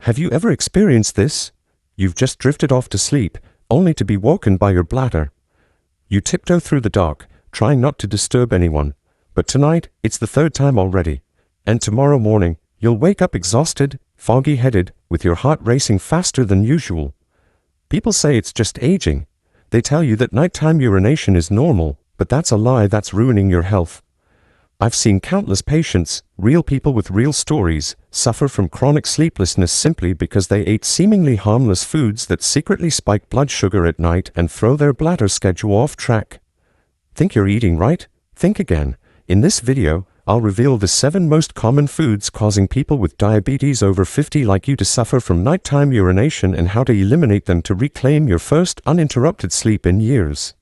Have you ever experienced this? You've just drifted off to sleep, only to be woken by your bladder. You tiptoe through the dark, trying not to disturb anyone. But tonight, it's the third time already. And tomorrow morning, you'll wake up exhausted, foggy-headed, with your heart racing faster than usual. People say it's just aging. They tell you that nighttime urination is normal, but that's a lie that's ruining your health. I've seen countless patients, real people with real stories, suffer from chronic sleeplessness simply because they ate seemingly harmless foods that secretly spike blood sugar at night and throw their bladder schedule off track. Think you're eating right? Think again. In this video, I'll reveal the 7 most common foods causing people with diabetes over 50 like you to suffer from nighttime urination and how to eliminate them to reclaim your first uninterrupted sleep in years.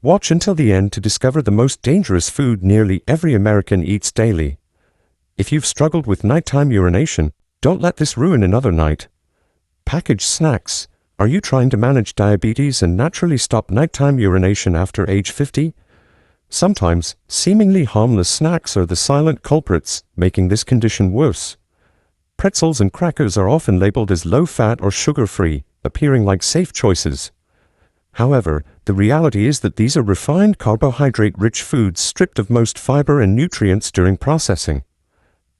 Watch until the end to discover the most dangerous food nearly every American eats daily. If you've struggled with nighttime urination, don't let this ruin another night. Packaged snacks. Are you trying to manage diabetes and naturally stop nighttime urination after age 50? Sometimes, seemingly harmless snacks are the silent culprits, making this condition worse. Pretzels and crackers are often labeled as low-fat or sugar-free, appearing like safe choices. However, the reality is that these are refined carbohydrate-rich foods stripped of most fiber and nutrients during processing.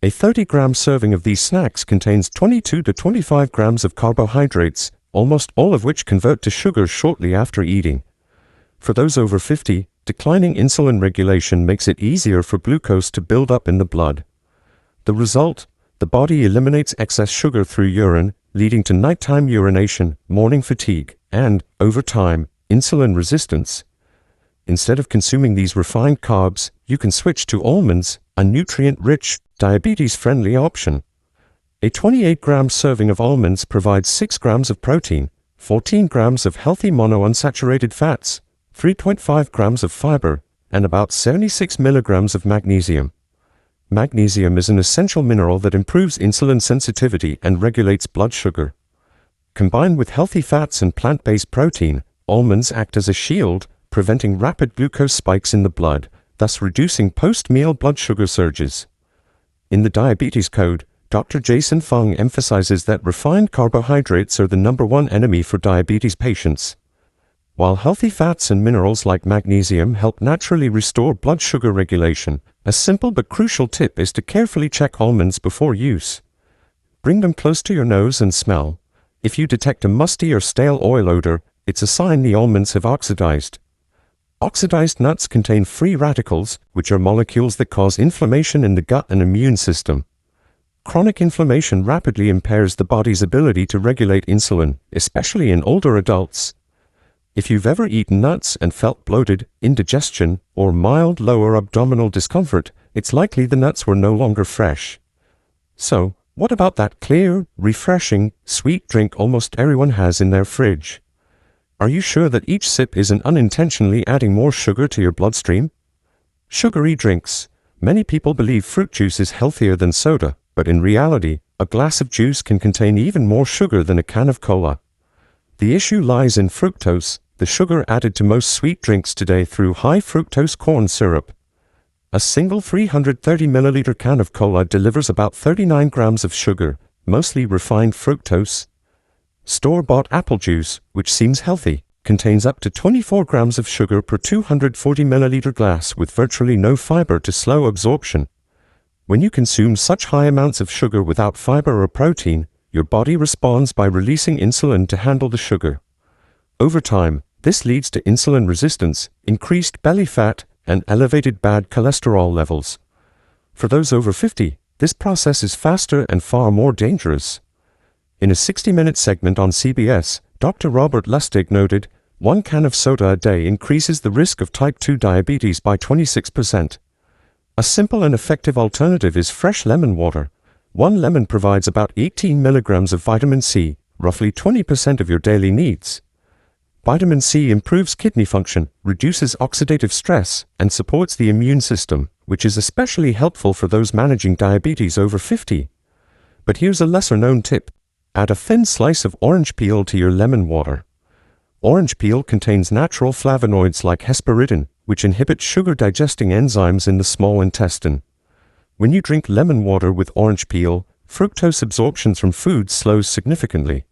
A 30-gram serving of these snacks contains 22 to 25 grams of carbohydrates, almost all of which convert to sugar shortly after eating. For those over 50, declining insulin regulation makes it easier for glucose to build up in the blood. The result? The body eliminates excess sugar through urine, leading to nighttime urination, morning fatigue, and, over time, insulin resistance. Instead of consuming these refined carbs, you can switch to almonds, a nutrient-rich, diabetes-friendly option. A 28-gram serving of almonds provides 6 grams of protein, 14 grams of healthy monounsaturated fats, 3.5 grams of fiber, and about 76 milligrams of magnesium. Magnesium is an essential mineral that improves insulin sensitivity and regulates blood sugar. Combined with healthy fats and plant-based protein, almonds act as a shield, preventing rapid glucose spikes in the blood, thus reducing post-meal blood sugar surges. In the Diabetes Code, Dr. Jason Fung emphasizes that refined carbohydrates are the #1 enemy for diabetes patients. While healthy fats and minerals like magnesium help naturally restore blood sugar regulation, a simple but crucial tip is to carefully check almonds before use. Bring them close to your nose and smell. If you detect a musty or stale oil odor, it's a sign the almonds have oxidized. Oxidized nuts contain free radicals, which are molecules that cause inflammation in the gut and immune system. Chronic inflammation rapidly impairs the body's ability to regulate insulin, especially in older adults. If you've ever eaten nuts and felt bloated, indigestion, or mild lower abdominal discomfort, it's likely the nuts were no longer fresh. So, what about that clear, refreshing, sweet drink almost everyone has in their fridge? Are you sure that each sip isn't unintentionally adding more sugar to your bloodstream? Sugary drinks. Many people believe fruit juice is healthier than soda, but in reality, a glass of juice can contain even more sugar than a can of cola. The issue lies in fructose, the sugar added to most sweet drinks today through high fructose corn syrup. A single 330 milliliter can of cola delivers about 39 grams of sugar, mostly refined fructose. Store-bought apple juice, which seems healthy, contains up to 24 grams of sugar per 240 milliliter glass with virtually no fiber to slow absorption. When you consume such high amounts of sugar without fiber or protein, your body responds by releasing insulin to handle the sugar. Over time, this leads to insulin resistance, increased belly fat, and elevated bad cholesterol levels. For those over 50, this process is faster and far more dangerous. In a 60-minute segment on CBS, Dr. Robert Lustig noted, 1 can of soda a day increases the risk of type 2 diabetes by 26%. A simple and effective alternative is fresh lemon water. 1 lemon provides about 18 milligrams of vitamin C, roughly 20% of your daily needs. Vitamin C improves kidney function, reduces oxidative stress, and supports the immune system, which is especially helpful for those managing diabetes over 50. But here's a lesser-known tip. Add a thin slice of orange peel to your lemon water. Orange peel contains natural flavonoids like hesperidin, which inhibit sugar-digesting enzymes in the small intestine. When you drink lemon water with orange peel, fructose absorption from food slows significantly.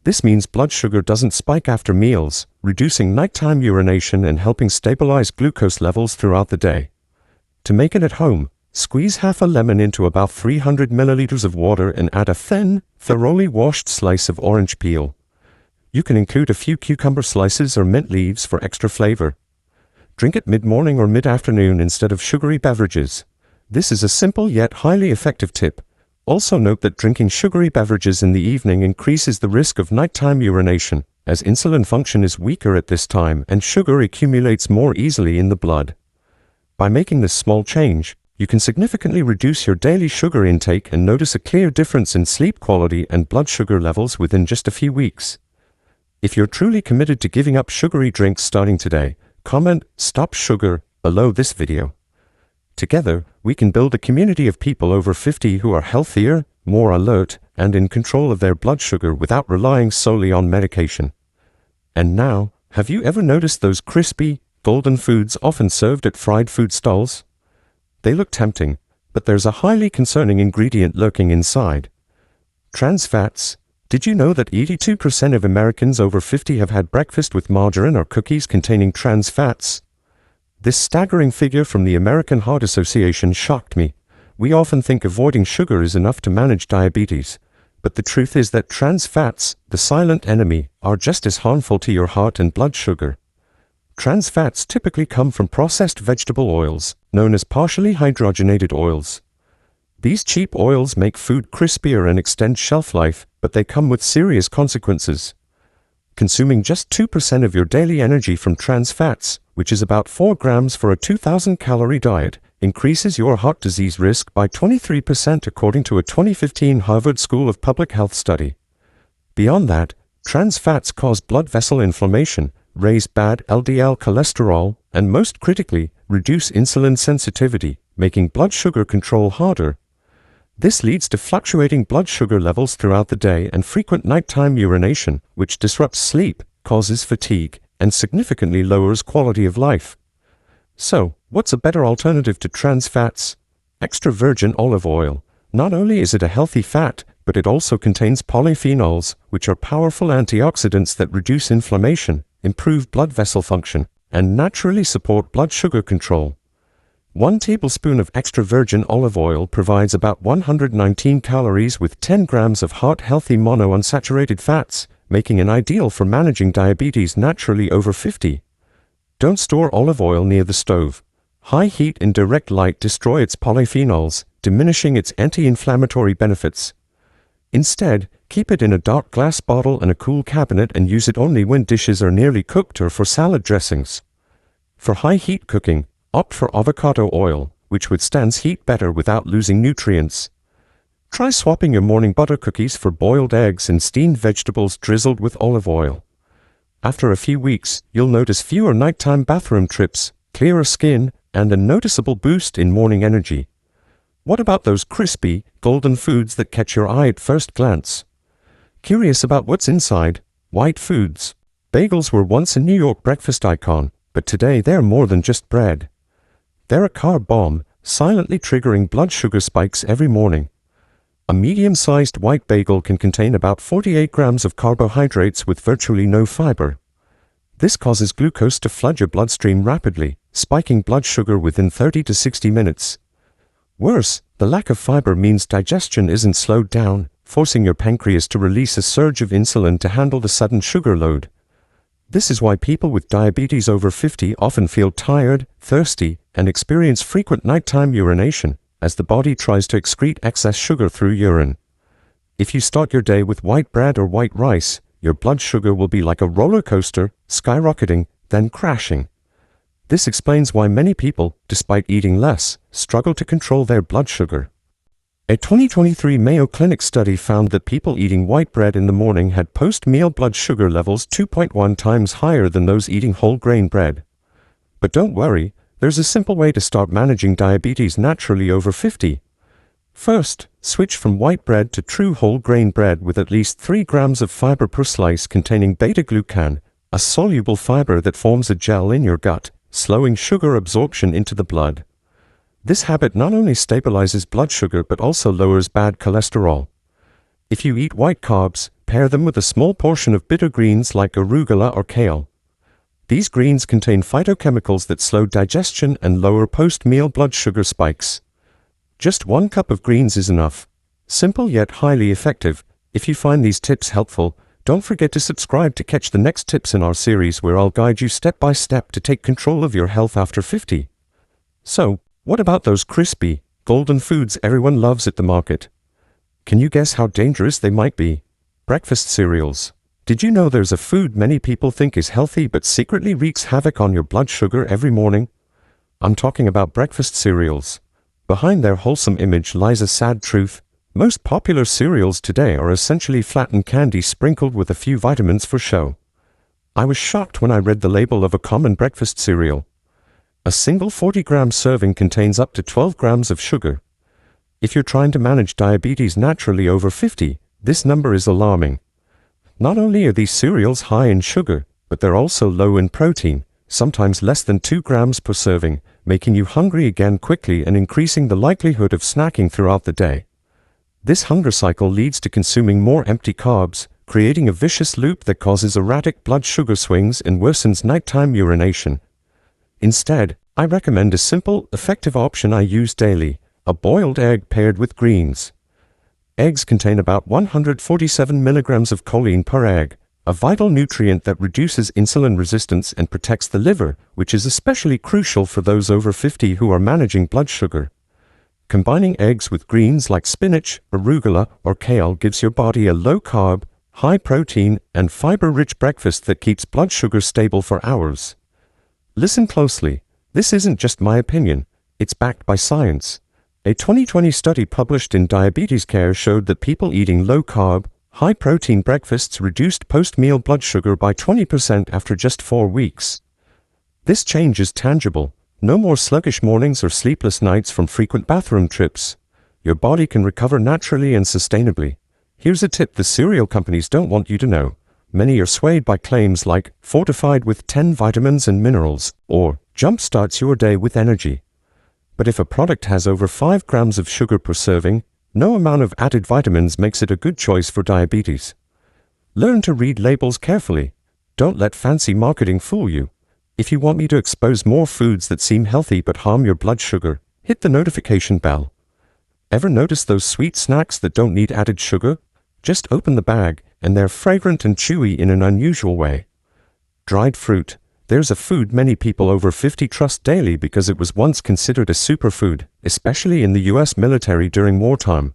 This means blood sugar doesn't spike after meals, reducing nighttime urination and helping stabilize glucose levels throughout the day. To make it at home, squeeze half a lemon into about 300 milliliters of water and add a thin, thoroughly washed slice of orange peel. You can include a few cucumber slices or mint leaves for extra flavor. Drink it mid-morning or mid-afternoon instead of sugary beverages. This is a simple yet highly effective tip. Also note that drinking sugary beverages in the evening increases the risk of nighttime urination, as insulin function is weaker at this time and sugar accumulates more easily in the blood. By making this small change, you can significantly reduce your daily sugar intake and notice a clear difference in sleep quality and blood sugar levels within just a few weeks. If you're truly committed to giving up sugary drinks starting today, comment "Stop Sugar" below this video. Together, we can build a community of people over 50 who are healthier, more alert, and in control of their blood sugar without relying solely on medication. And now, have you ever noticed those crispy, golden foods often served at fried food stalls? They look tempting, but there's a highly concerning ingredient lurking inside. Trans fats. Did you know that 82% of Americans over 50 have had breakfast with margarine or cookies containing trans fats? This staggering figure from the American Heart Association shocked me. We often think avoiding sugar is enough to manage diabetes, but the truth is that trans fats, the silent enemy, are just as harmful to your heart and blood sugar. Trans fats typically come from processed vegetable oils, known as partially hydrogenated oils. These cheap oils make food crispier and extend shelf life, but they come with serious consequences. Consuming just 2% of your daily energy from trans fats, which is about 4 grams for a 2,000-calorie diet, increases your heart disease risk by 23% according to a 2015 Harvard School of Public Health study. Beyond that, trans fats cause blood vessel inflammation, raise bad LDL cholesterol, and most critically, reduce insulin sensitivity, making blood sugar control harder. This leads to fluctuating blood sugar levels throughout the day and frequent nighttime urination, which disrupts sleep, causes fatigue, and significantly lowers quality of life. So, what's a better alternative to trans fats? Extra virgin olive oil. Not only is it a healthy fat, but it also contains polyphenols, which are powerful antioxidants that reduce inflammation, improve blood vessel function, and naturally support blood sugar control. 1 tablespoon of extra virgin olive oil provides about 119 calories with 10 grams of heart-healthy monounsaturated fats, making it ideal for managing diabetes naturally over 50. Don't store olive oil near the stove. High heat and direct light destroy its polyphenols, diminishing its anti-inflammatory benefits. Instead, keep it in a dark glass bottle in a cool cabinet and use it only when dishes are nearly cooked or for salad dressings. For high-heat cooking, opt for avocado oil, which withstands heat better without losing nutrients. Try swapping your morning butter cookies for boiled eggs and steamed vegetables drizzled with olive oil. After a few weeks, you'll notice fewer nighttime bathroom trips, clearer skin, and a noticeable boost in morning energy. What about those crispy, golden foods that catch your eye at first glance? Curious about what's inside? White foods. Bagels were once a New York breakfast icon, but today they're more than just bread. They're a carb bomb, silently triggering blood sugar spikes every morning. A medium-sized white bagel can contain about 48 grams of carbohydrates with virtually no fiber. This causes glucose to flood your bloodstream rapidly, spiking blood sugar within 30 to 60 minutes. Worse, the lack of fiber means digestion isn't slowed down, forcing your pancreas to release a surge of insulin to handle the sudden sugar load. This is why people with diabetes over 50 often feel tired, thirsty, and experience frequent nighttime urination, as the body tries to excrete excess sugar through urine. If you start your day with white bread or white rice, your blood sugar will be like a roller coaster, skyrocketing, then crashing. This explains why many people, despite eating less, struggle to control their blood sugar. A 2023 Mayo Clinic study found that people eating white bread in the morning had post-meal blood sugar levels 2.1 times higher than those eating whole grain bread. But don't worry, there's a simple way to start managing diabetes naturally over 50. First, switch from white bread to true whole grain bread with at least 3 grams of fiber per slice containing beta-glucan, a soluble fiber that forms a gel in your gut, slowing sugar absorption into the blood. This habit not only stabilizes blood sugar but also lowers bad cholesterol. If you eat white carbs, pair them with a small portion of bitter greens like arugula or kale. These greens contain phytochemicals that slow digestion and lower post-meal blood sugar spikes. Just 1 cup of greens is enough. Simple yet highly effective. If you find these tips helpful, don't forget to subscribe to catch the next tips in our series where I'll guide you step by step to take control of your health after 50. So, what about those crispy, golden foods everyone loves at the market? Can you guess how dangerous they might be? Breakfast cereals. Did you know there's a food many people think is healthy but secretly wreaks havoc on your blood sugar every morning? I'm talking about breakfast cereals. Behind their wholesome image lies a sad truth. Most popular cereals today are essentially flattened candy sprinkled with a few vitamins for show. I was shocked when I read the label of a common breakfast cereal. A single 40-gram serving contains up to 12 grams of sugar. If you're trying to manage diabetes naturally over 50, this number is alarming. Not only are these cereals high in sugar, but they're also low in protein, sometimes less than 2 grams per serving, making you hungry again quickly and increasing the likelihood of snacking throughout the day. This hunger cycle leads to consuming more empty carbs, creating a vicious loop that causes erratic blood sugar swings and worsens nighttime urination. Instead, I recommend a simple, effective option I use daily: a boiled egg paired with greens. Eggs contain about 147 milligrams of choline per egg, a vital nutrient that reduces insulin resistance and protects the liver, which is especially crucial for those over 50 who are managing blood sugar. Combining eggs with greens like spinach, arugula, or kale gives your body a low-carb, high-protein, and fiber-rich breakfast that keeps blood sugar stable for hours. Listen closely. This isn't just my opinion. It's backed by science. A 2020 study published in Diabetes Care showed that people eating low-carb, high-protein breakfasts reduced post-meal blood sugar by 20% after just 4 weeks. This change is tangible. No more sluggish mornings or sleepless nights from frequent bathroom trips. Your body can recover naturally and sustainably. Here's a tip the cereal companies don't want you to know. Many are swayed by claims like fortified with 10 vitamins and minerals, or jumpstarts your day with energy. But if a product has over 5 grams of sugar per serving, no amount of added vitamins makes it a good choice for diabetes. Learn to read labels carefully. Don't let fancy marketing fool you. If you want me to expose more foods that seem healthy but harm your blood sugar, hit the notification bell. Ever notice those sweet snacks that don't need added sugar? Just open the bag, and they're fragrant and chewy in an unusual way. Dried fruit. There's a food many people over 50 trust daily because it was once considered a superfood, especially in the US military during wartime.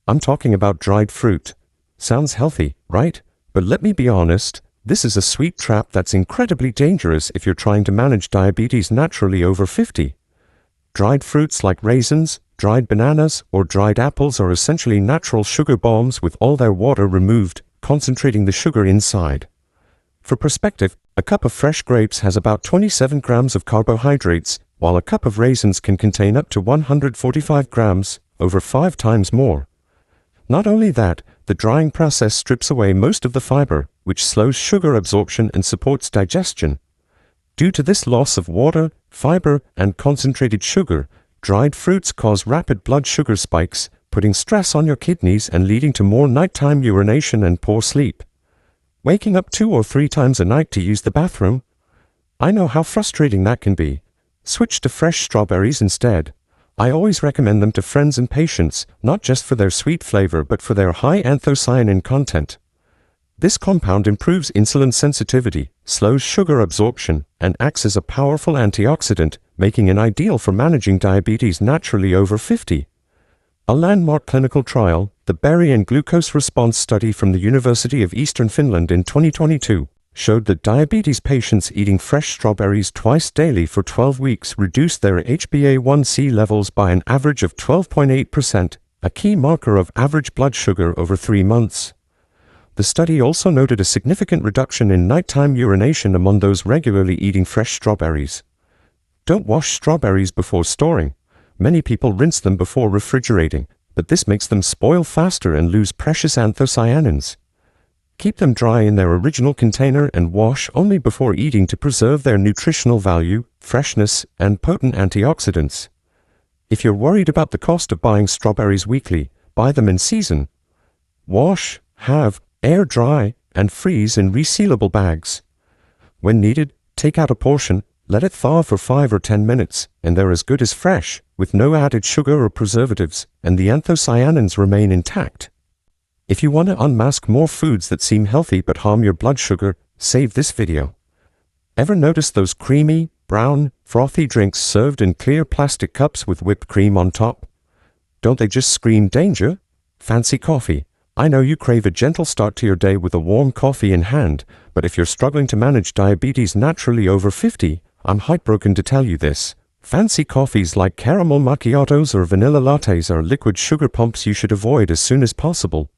I'm talking about dried fruit. Sounds healthy, right? But let me be honest, this is a sweet trap that's incredibly dangerous if you're trying to manage diabetes naturally over 50. Dried fruits like raisins, dried bananas, or dried apples are essentially natural sugar bombs with all their water removed, concentrating the sugar inside. For perspective, a cup of fresh grapes has about 27 grams of carbohydrates, while a cup of raisins can contain up to 145 grams, over 5 times more. Not only that, the drying process strips away most of the fiber, which slows sugar absorption and supports digestion. Due to this loss of water, fiber, and concentrated sugar, dried fruits cause rapid blood sugar spikes, putting stress on your kidneys and leading to more nighttime urination and poor sleep. Waking up 2 or 3 times a night to use the bathroom? I know how frustrating that can be. Switch to fresh strawberries instead. I always recommend them to friends and patients, not just for their sweet flavor but for their high anthocyanin content. This compound improves insulin sensitivity, slows sugar absorption, and acts as a powerful antioxidant, making it ideal for managing diabetes naturally over 50. A landmark clinical trial, the Berry and Glucose Response Study from the University of Eastern Finland in 2022, showed that diabetes patients eating fresh strawberries twice daily for 12 weeks reduced their HbA1c levels by an average of 12.8%, a key marker of average blood sugar over 3 months. The study also noted a significant reduction in nighttime urination among those regularly eating fresh strawberries. Don't wash strawberries before storing. Many people rinse them before refrigerating, but this makes them spoil faster and lose precious anthocyanins. Keep them dry in their original container and wash only before eating to preserve their nutritional value, freshness, and potent antioxidants. If you're worried about the cost of buying strawberries weekly, buy them in season. Wash, halve, air dry, and freeze in resealable bags. When needed, take out a portion, let it thaw for 5 or 10 minutes, and they're as good as fresh, with no added sugar or preservatives, and the anthocyanins remain intact. If you want to unmask more foods that seem healthy but harm your blood sugar, save this video. Ever notice those creamy, brown, frothy drinks served in clear plastic cups with whipped cream on top? Don't they just scream danger? Fancy coffee. I know you crave a gentle start to your day with a warm coffee in hand, but if you're struggling to manage diabetes naturally over 50, I'm heartbroken to tell you this. Fancy coffees like caramel macchiatos or vanilla lattes are liquid sugar pumps you should avoid as soon as possible.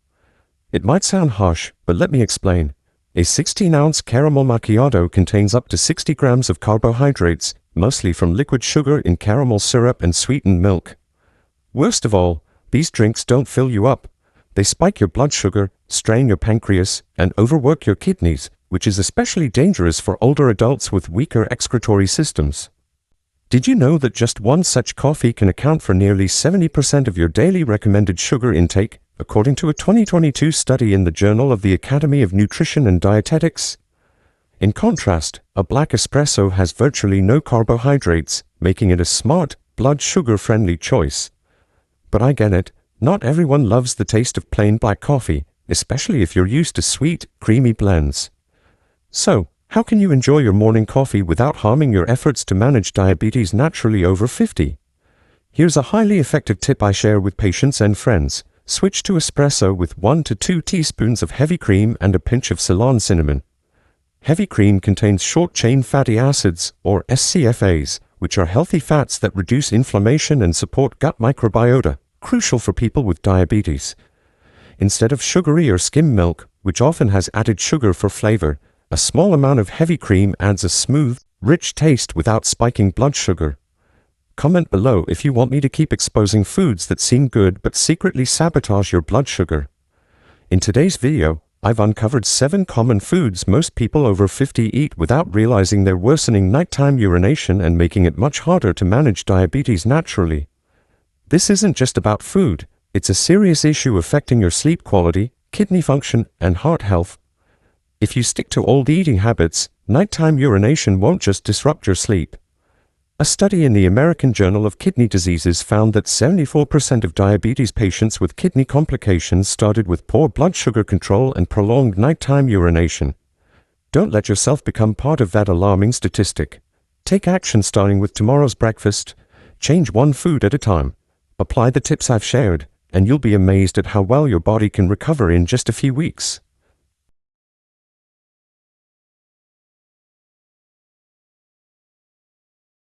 It might sound harsh, but let me explain. A 16-ounce caramel macchiato contains up to 60 grams of carbohydrates, mostly from liquid sugar in caramel syrup and sweetened milk. Worst of all, these drinks don't fill you up. They spike your blood sugar, strain your pancreas, and overwork your kidneys, which is especially dangerous for older adults with weaker excretory systems. Did you know that just one such coffee can account for nearly 70% of your daily recommended sugar intake, according to a 2022 study in the Journal of the Academy of Nutrition and Dietetics? In contrast, a black espresso has virtually no carbohydrates, making it a smart, blood sugar-friendly choice. But I get it. Not everyone loves the taste of plain black coffee, especially if you're used to sweet, creamy blends. So, how can you enjoy your morning coffee without harming your efforts to manage diabetes naturally over 50? Here's a highly effective tip I share with patients and friends. Switch to espresso with 1 to 2 teaspoons of heavy cream and a pinch of Ceylon cinnamon. Heavy cream contains short-chain fatty acids, or SCFAs, which are healthy fats that reduce inflammation and support gut microbiota, crucial for people with diabetes. Instead of sugary or skim milk, which often has added sugar for flavor, a small amount of heavy cream adds a smooth, rich taste without spiking blood sugar. Comment below if you want me to keep exposing foods that seem good but secretly sabotage your blood sugar. In today's video, I've uncovered 7 common foods most people over 50 eat without realizing they're worsening nighttime urination and making it much harder to manage diabetes naturally. This isn't just about food, it's a serious issue affecting your sleep quality, kidney function, and heart health. If you stick to old eating habits, nighttime urination won't just disrupt your sleep. A study in the American Journal of Kidney Diseases found that 74% of diabetes patients with kidney complications started with poor blood sugar control and prolonged nighttime urination. Don't let yourself become part of that alarming statistic. Take action starting with tomorrow's breakfast. Change one food at a time. Apply the tips I've shared, and you'll be amazed at how well your body can recover in just a few weeks.